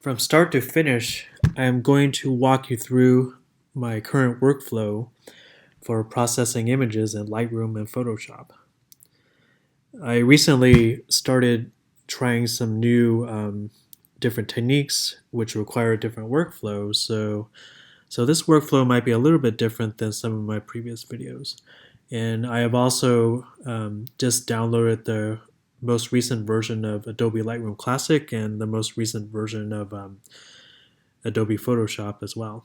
From start to finish, I am going to walk you through my current workflow for processing images in Lightroom and Photoshop. I recently started trying some new different techniques which require different workflows. So this workflow might be a little bit different than some of my previous videos. And I have also just downloaded the most recent version of Adobe Lightroom Classic and the most recent version of Adobe Photoshop as well.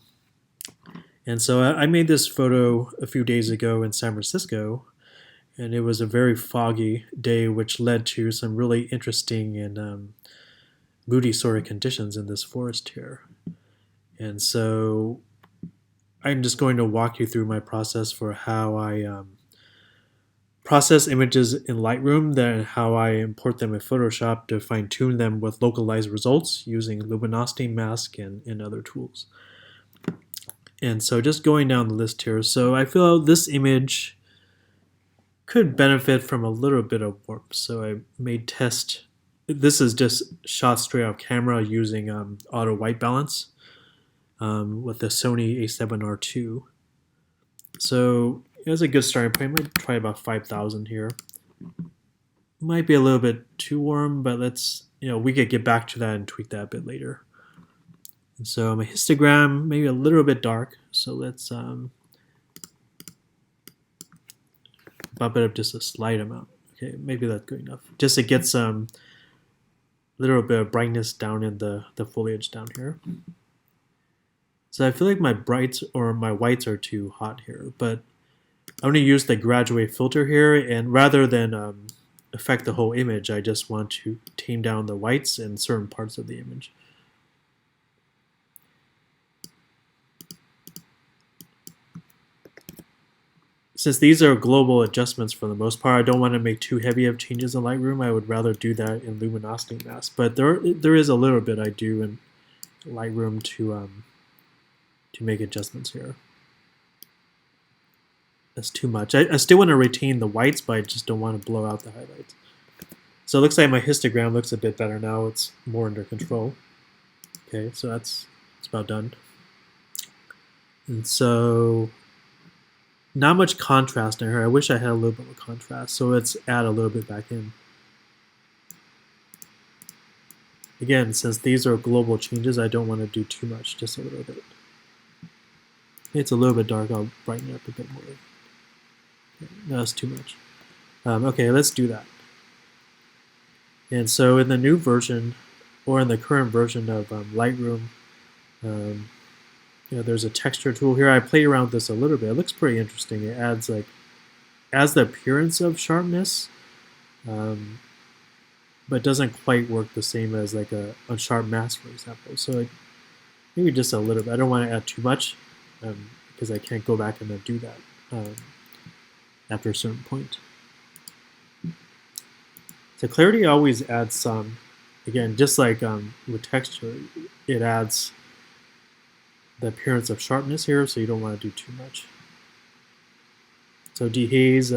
And so I made this photo a few days ago in San Francisco, and it was a very foggy day, which led to some really interesting and moody sort of conditions in this forest here. And so I'm just going to walk you through my process for how I process images in Lightroom, then how I import them in Photoshop to fine tune them with localized results using luminosity mask and other tools. And so just going down the list here. So I feel this image could benefit from a little bit of warmth. So I made test. This is just shot straight off camera using auto white balance with the Sony A7R2. So it was a good starting point. I might try about 5,000 here. Might be a little bit too warm, but we could get back to that and tweak that a bit later. And so my histogram, maybe a little bit dark. So let's bump it up just a slight amount. Okay, maybe that's good enough. Just to get some little bit of brightness down in the foliage down here. So I feel like my brights or my whites are too hot here, but I'm going to use the graduate filter here, and rather than affect the whole image, I just want to tame down the whites in certain parts of the image. Since these are global adjustments for the most part, I don't want to make too heavy of changes in Lightroom. I would rather do that in luminosity mask. But there is a little bit I do in Lightroom to make adjustments here. That's too much. I still want to retain the whites, but I just don't want to blow out the highlights. So it looks like my histogram looks a bit better now. It's more under control. Okay, so it's about done. And so not much contrast in here. I wish I had a little bit of contrast. So let's add a little bit back in. Again, since these are global changes, I don't want to do too much, just a little bit. It's a little bit dark. I'll brighten it up a bit more. Okay, no, that's too much. Okay, let's do that. And so in the new version, or in the current version of Lightroom, there's a texture tool here. I played around with this a little bit. It looks pretty interesting. It adds the appearance of sharpness, but doesn't quite work the same as like a unsharp mask, for example. So maybe just a little bit. I don't want to add too much because I can't go back and then do that after a certain point. So clarity always adds some. Again, just like with texture, it adds the appearance of sharpness here, so you don't want to do too much. So dehaze.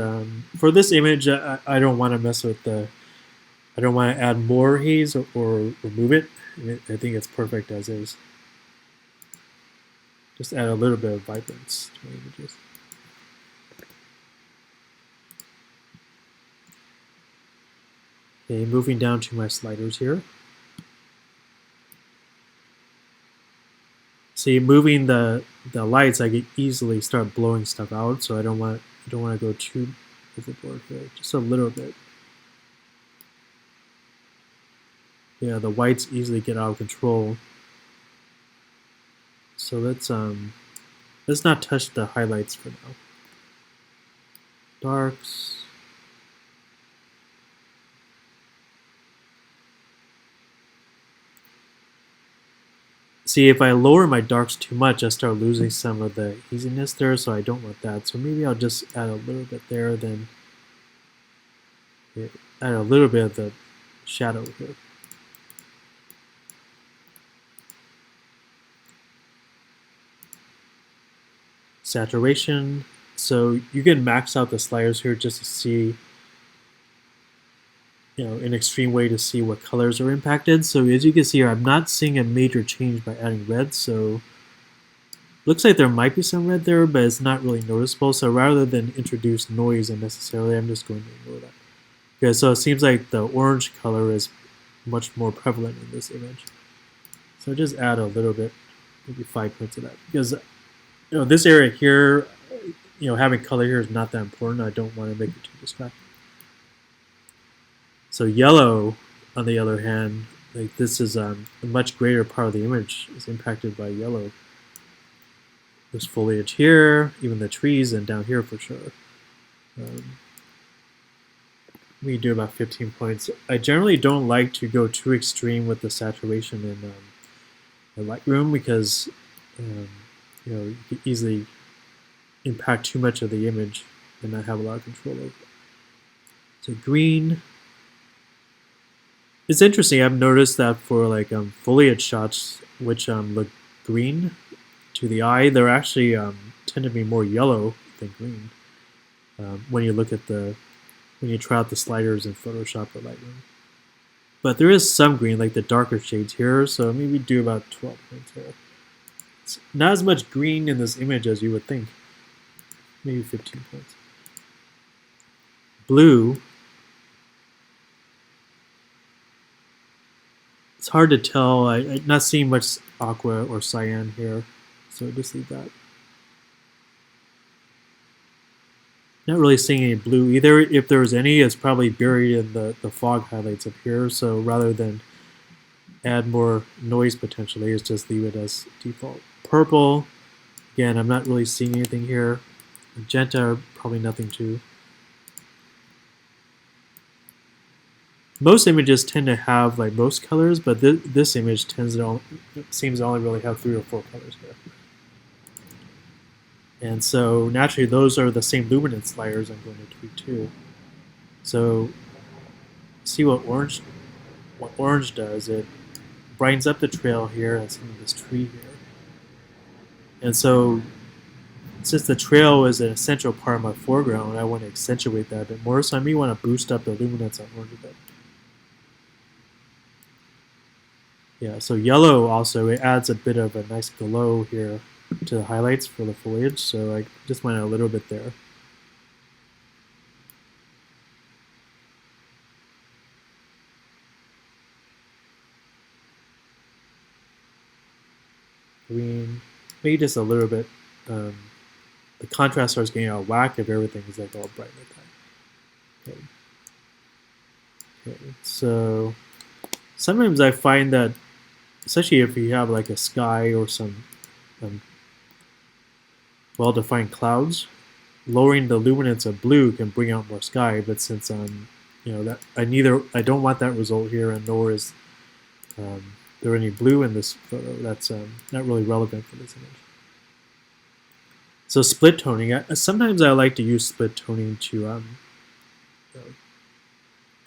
For this image, I don't want to mess with I don't want to add more haze or remove it. I think it's perfect as is. Just add a little bit of vibrance to my images. Okay, moving down to my sliders here. See, moving the lights, I could easily start blowing stuff out, so I don't want to go too overboard here. Just a little bit. Yeah, the whites easily get out of control. So let's not touch the highlights for now. Darks. See, if I lower my darks too much, I start losing some of the easiness there, so I don't want that. So maybe I'll just add a little bit there, then add a little bit of the shadow here. Saturation. So you can max out the sliders here just to see an extreme way to see what colors are impacted. So as you can see here, I'm not seeing a major change by adding red. So looks like there might be some red there, but it's not really noticeable. So rather than introduce noise unnecessarily, I'm just going to ignore that. Okay, so it seems like the orange color is much more prevalent in this image. So just add a little bit, maybe 5 points of that, because this area here, having color here is not that important. I don't want to make it too distracting. So yellow, on the other hand, like this is a much greater part of the image is impacted by yellow. There's foliage here, even the trees, and down here for sure. We do about 15 points. I generally don't like to go too extreme with the saturation in Lightroom because you could easily impact too much of the image and not have a lot of control over it. So green. It's interesting. I've noticed that for like foliage shots, which look green to the eye, they're actually tend to be more yellow than green when you look at when you try out the sliders in Photoshop or Lightroom. But there is some green, like the darker shades here, so maybe do about 12 points here. It's not as much green in this image as you would think. Maybe 15 points. Blue. It's hard to tell. I'm not seeing much aqua or cyan here, so just leave that. Not really seeing any blue either. If there's any, it's probably buried in the fog highlights up here. So rather than add more noise potentially, it's just leave it as default. Purple, again, I'm not really seeing anything here. Magenta, probably nothing too. Most images tend to have like most colors, but this image seems to only really have 3 or 4 colors here. And so naturally those are the same luminance layers I'm going to tweak too. So see what orange does. It brightens up the trail here and some of this tree here. And so since the trail is an essential part of my foreground, I want to accentuate that a bit more. So I may want to boost up the luminance on orange a bit. Yeah, so yellow also, it adds a bit of a nice glow here to the highlights for the foliage, so I just went a little bit there. Green, maybe just a little bit. The contrast starts getting out of whack if everything is like all bright like that. Okay, so sometimes I find that, especially if you have like a sky or some well-defined clouds, lowering the luminance of blue can bring out more sky. But since that I don't want that result here, and nor is there any blue in this photo. That's not really relevant for this image. So split toning. Sometimes I like to use split toning to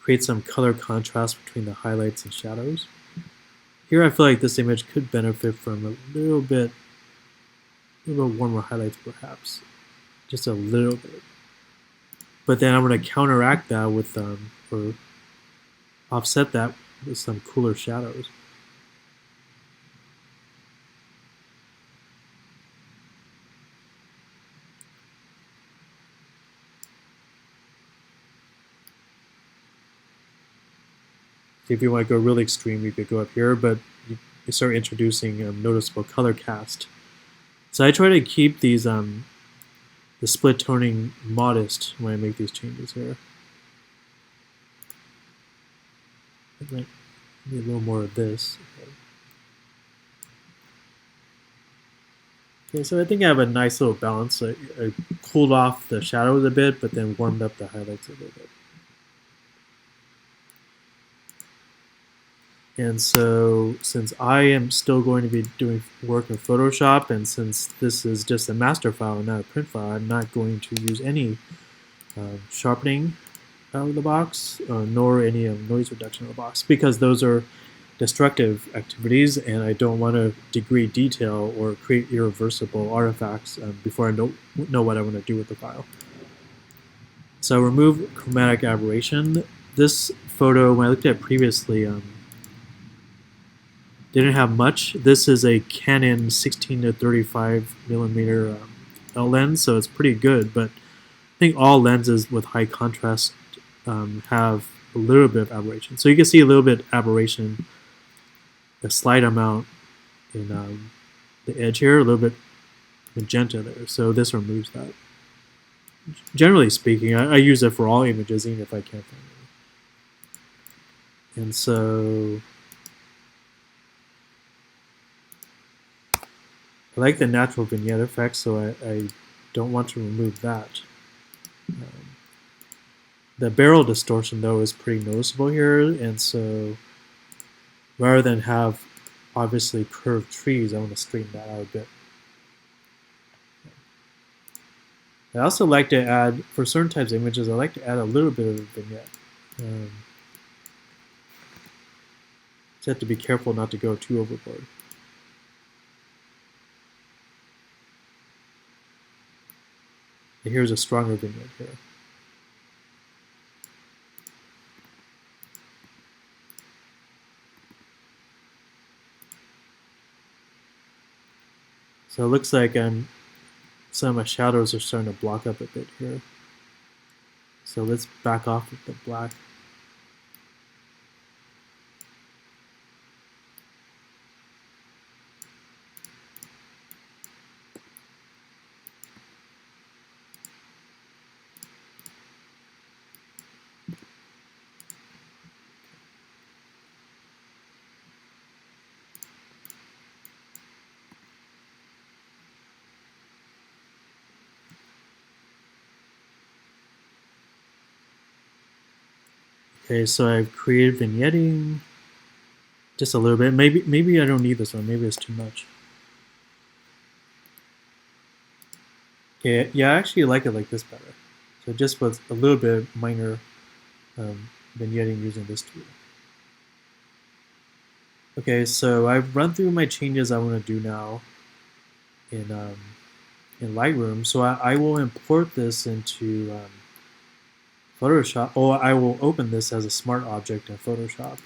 create some color contrast between the highlights and shadows. Here I feel like this image could benefit from a little bit warmer highlights perhaps. Just a little bit. But then I'm going to counteract that with, or offset that with some cooler shadows. If you want to go really extreme, you could go up here, but you start introducing noticeable color cast. So I try to keep these the split toning modest when I make these changes here. I might need a little more of this. Okay, so I think I have a nice little balance. I cooled off the shadows a bit, but then warmed up the highlights a little bit. And so since I am still going to be doing work in Photoshop, and since this is just a master file and not a print file, I'm not going to use any sharpening out of the box, nor any noise reduction out of the box, because those are destructive activities, and I don't want to degrade detail or create irreversible artifacts before I know what I want to do with the file. So remove chromatic aberration. This photo, when I looked at it previously, didn't have much. This is a Canon 16 to 35 millimeter lens, so it's pretty good. But I think all lenses with high contrast have a little bit of aberration. So you can see a little bit of aberration, a slight amount in the edge here, a little bit magenta there. So this removes that. Generally speaking, I use it for all images, even if I can't find it. And so I like the natural vignette effect, so I don't want to remove that. The barrel distortion, though, is pretty noticeable here, and so rather than have obviously curved trees, I want to straighten that out a bit. I also like to add, for certain types of images, I like to add a little bit of a vignette. Just have to be careful not to go too overboard. And here's a stronger vignette here. So it looks like some of my shadows are starting to block up a bit here. So let's back off with the black. Okay, so I've created vignetting just a little bit. Maybe I don't need this one. Maybe it's too much. Okay, yeah, I actually like it like this better. So just with a little bit of minor vignetting using this tool. Okay, so I've run through my changes I want to do now in Lightroom. So I will import this into Photoshop. Or I will open this as a smart object in Photoshop.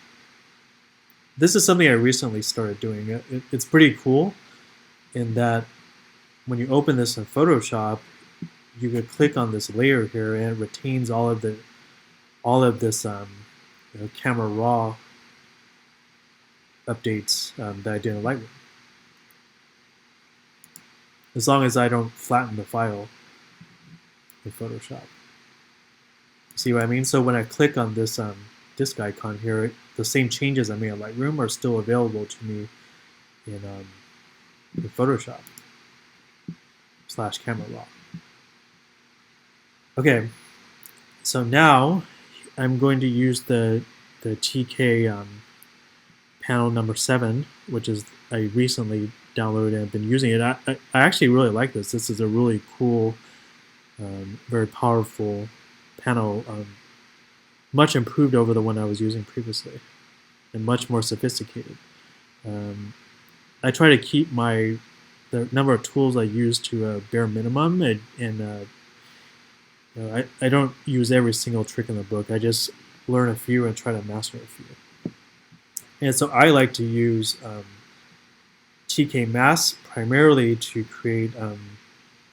This is something I recently started doing. It's pretty cool in that when you open this in Photoshop, you could click on this layer here and it retains all of this Camera RAW updates that I did in Lightroom. As long as I don't flatten the file in Photoshop. See what I mean? So when I click on this disk icon here, the same changes I made in Lightroom are still available to me in Photoshop / Camera RAW. Okay, so now I'm going to use the TK panel number 7, which is I recently downloaded and I've been using it. I actually really like this. This is a really cool, very powerful panel, much improved over the one I was using previously, and much more sophisticated. I try to keep the number of tools I use to a bare minimum, and I don't use every single trick in the book. I just learn a few and try to master a few. And so I like to use TK masks primarily to create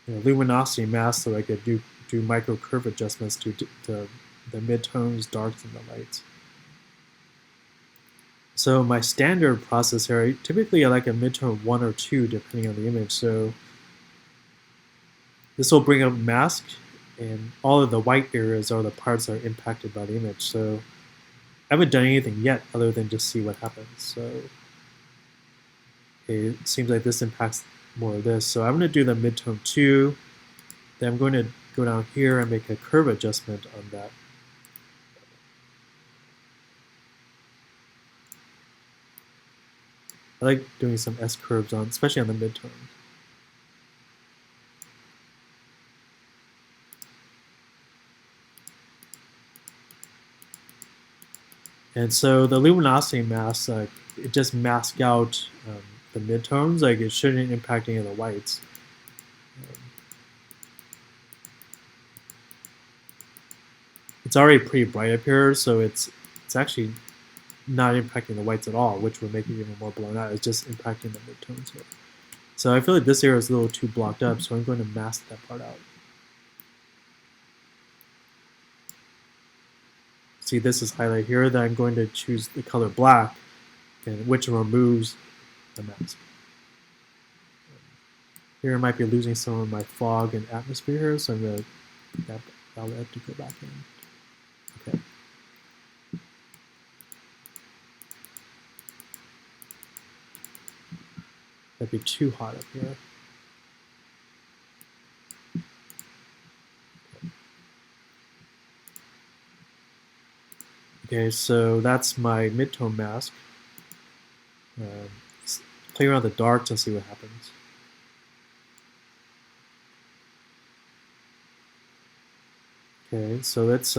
luminosity masks, so I could do micro curve adjustments to the midtones, darks, and the lights. So my standard process here, typically I like a midtone 1 or 2 depending on the image. So this will bring up mask, and all of the white areas are the parts that are impacted by the image. So I haven't done anything yet other than just see what happens. So it seems like this impacts more of this. So I'm going to do the midtone 2. Then I'm going to go down here and make a curve adjustment on that. I like doing some S curves on, especially on the midtone. And so the luminosity mask, it just masks out the midtones. Like it shouldn't impact any of the whites. It's already pretty bright up here, so it's it's actually not impacting the whites at all, which would make it even more blown out. It's just impacting the midtones here. So I feel like this area is a little too blocked up, so I'm going to mask that part out. See, this is highlight here, then I'm going to choose the color black, and which removes the mask. Here I might be losing some of my fog and atmosphere here, so I'm going to I'll have to go back in. Okay. That'd be too hot up here. Okay, so that's my midtone mask. Play around the darks and see what happens. Okay, so let's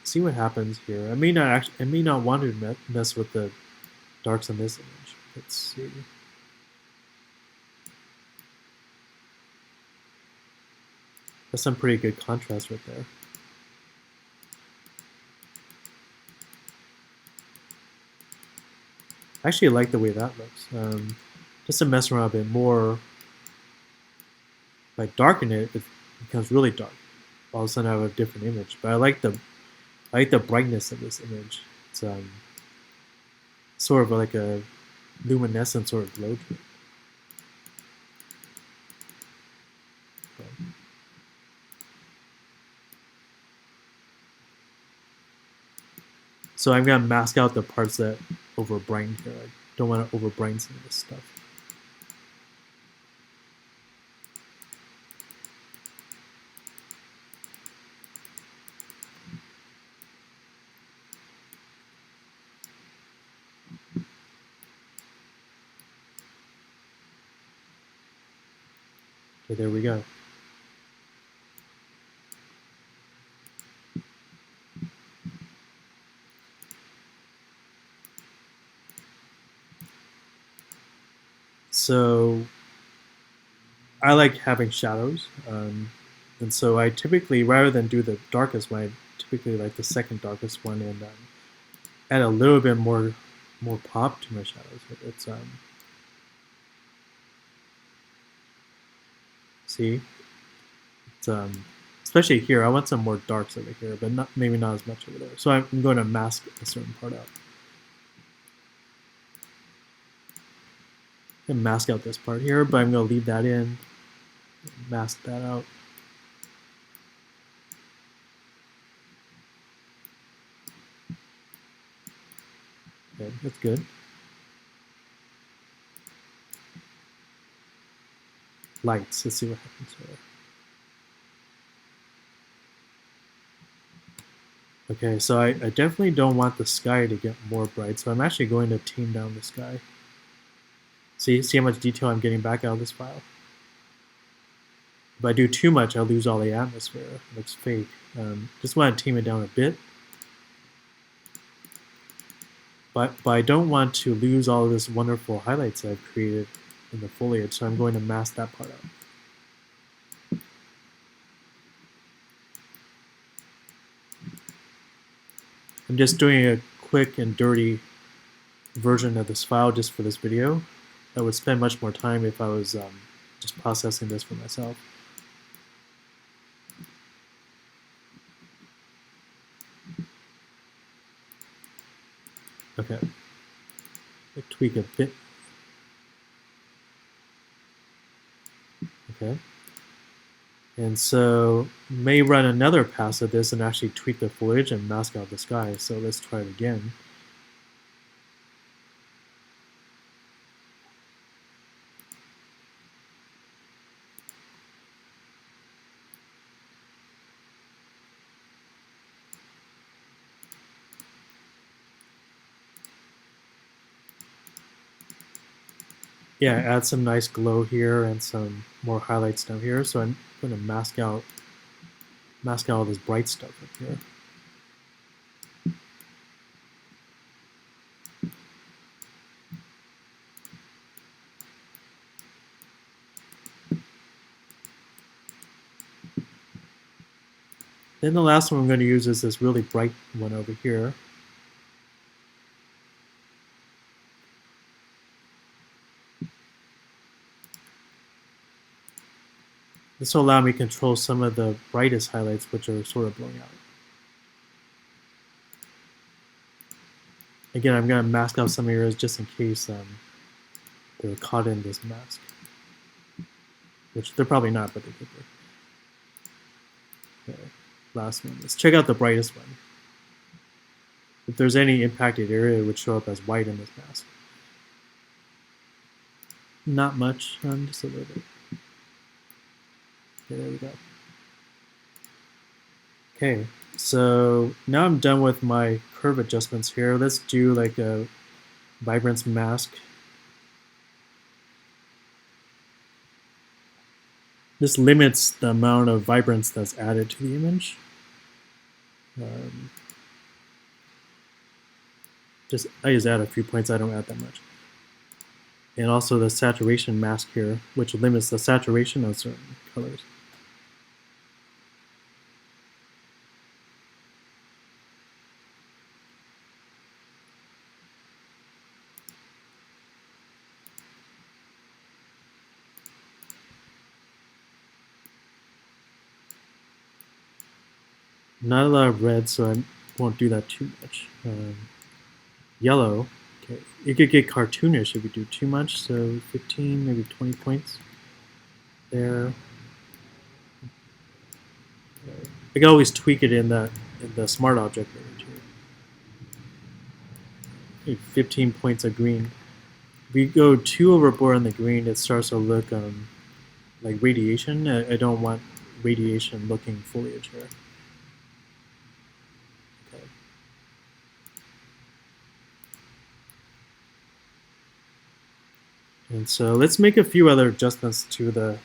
see what happens here. I may not want to mess with the darks in this image. Let's see. That's some pretty good contrast right there. I actually like the way that looks. Just to mess around a bit more, if I darken it, it becomes really dark. All of a sudden I have a different image. But I like the brightness of this image. It's sort of like a luminescent sort of glow to it. Okay. So I'm going to mask out the parts that over-brighten here. I don't want to over-brighten some of this stuff. Okay, there we go. So I like having shadows, and so I typically, rather than do the darkest one, I typically like the second darkest one and add a little bit more pop to my shadows. It's see, it's especially here. I want some more darks over here, but maybe not as much over there. So I'm going to mask a certain part out. And mask out this part here, but I'm going to leave that in, mask that out. Okay, that's good. Lights, let's see what happens here. Okay, so I definitely don't want the sky to get more bright, so I'm actually going to tame down the sky. See how much detail I'm getting back out of this file? If I do too much, I'll lose all the atmosphere. It looks fake. Just want to tame it down a bit. But I don't want to lose all of this wonderful highlights I've created in the foliage, so I'm going to mask that part out. I'm just doing a quick and dirty version of this file just for this video. I would spend much more time if I was just processing this for myself. Okay, I'll tweak a bit. Okay, and so may run another pass of this and actually tweak the foliage and mask out the sky. So let's try it again. Yeah, add some nice glow here and some more highlights down here. So I'm going to mask out all this bright stuff up here. Then the last one I'm going to use is this really bright one over here. This will allow me to control some of the brightest highlights, which are sort of blowing out. Again, I'm going to mask out some areas just in case they're caught in this mask. Which they're probably not, but they could be. Okay, last one. Let's check out the brightest one. If there's any impacted area, it would show up as white in this mask. Not much, just a little bit. Okay, there we go. Okay, so now I'm done with my curve adjustments here. Let's do like a vibrance mask. This limits the amount of vibrance that's added to the image. I just add a few points, I don't add that much. And also the saturation mask here, which limits the saturation of certain colors. Not a lot of red, so I won't do that too much. Yellow, okay. It could get cartoonish if you do too much, so 15, maybe 20 points there. I can always tweak it in the smart object layer too. 15 points of green. If you go too overboard on the green, it starts to look like radiation. I don't want radiation looking foliage here. Okay. And so let's make a few other adjustments to the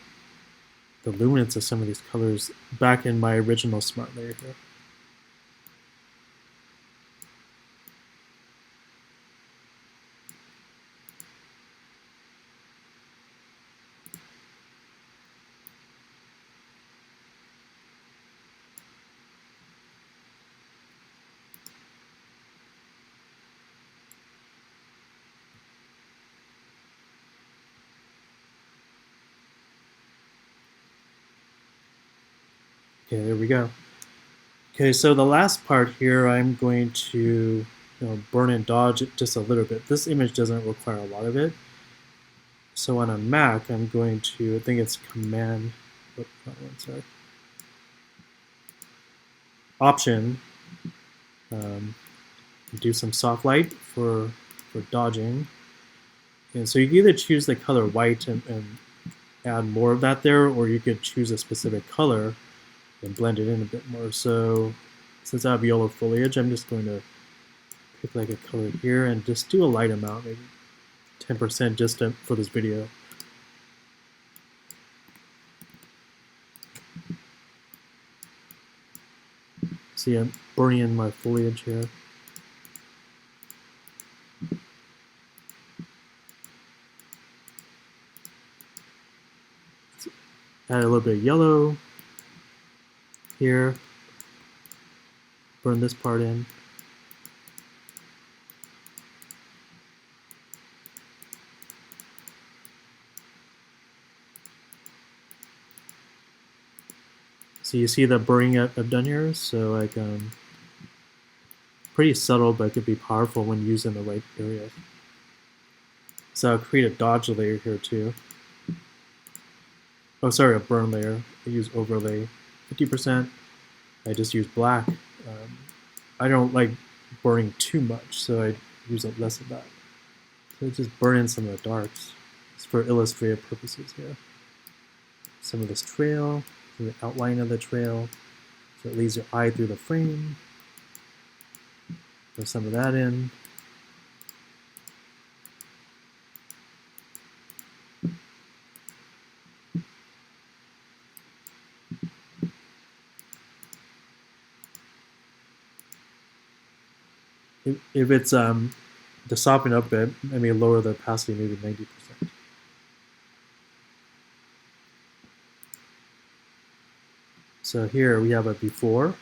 luminance of some of these colors back in my original smart layer here. Okay, there we go. Okay, so the last part here, I'm going to burn and dodge it just a little bit. This image doesn't require a lot of it. So on a Mac, I'm going to, I think it's Command, sorry, Option, do some soft light for dodging. And so you can either choose the color white and add more of that there, or you could choose a specific color and blend it in a bit more. So since I have yellow foliage, I'm just going to pick like a color here and just do a light amount, maybe 10% just for this video. See, I'm burning in my foliage here. Let's add a little bit of yellow here. Burn this part in. So you see the burning I've done here? So like pretty subtle, but it could be powerful when used in the right area. So I'll create a dodge layer here too. Oh, sorry, a burn layer. I use overlay 50%. I just use black. I don't like burning too much, so I use less of that. So I just burn in some of the darks. It's for illustrative purposes here. Some of this trail, the outline of the trail, so it leads your eye through the frame. Throw some of that in. If it's to soften up a bit, I may lower the opacity maybe 90%. So here we have a before,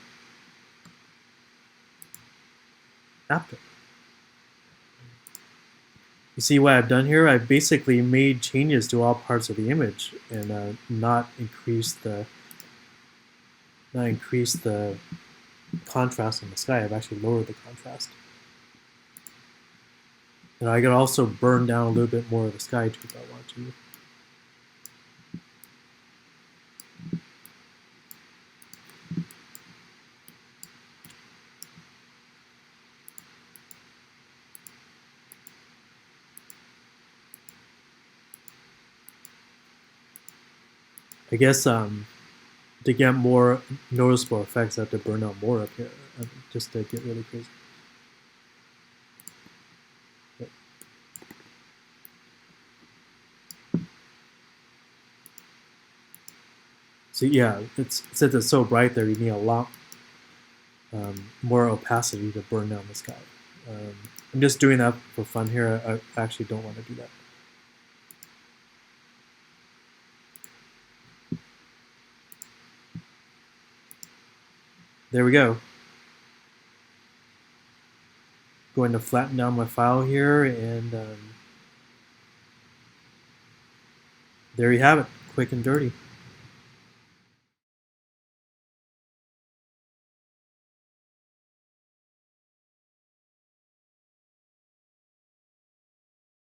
after. You see what I've done here? I basically made changes to all parts of the image and not increase the contrast in the sky. I've actually lowered the contrast. And I could also burn down a little bit more of the sky too if I want to. I guess to get more noticeable effects, I have to burn out more up here just to get really crazy. So yeah, since it's so bright there, you need a lot more opacity to burn down the sky. I'm just doing that for fun here. I actually don't want to do that. There we go. Going to flatten down my file here, and there you have it, quick and dirty.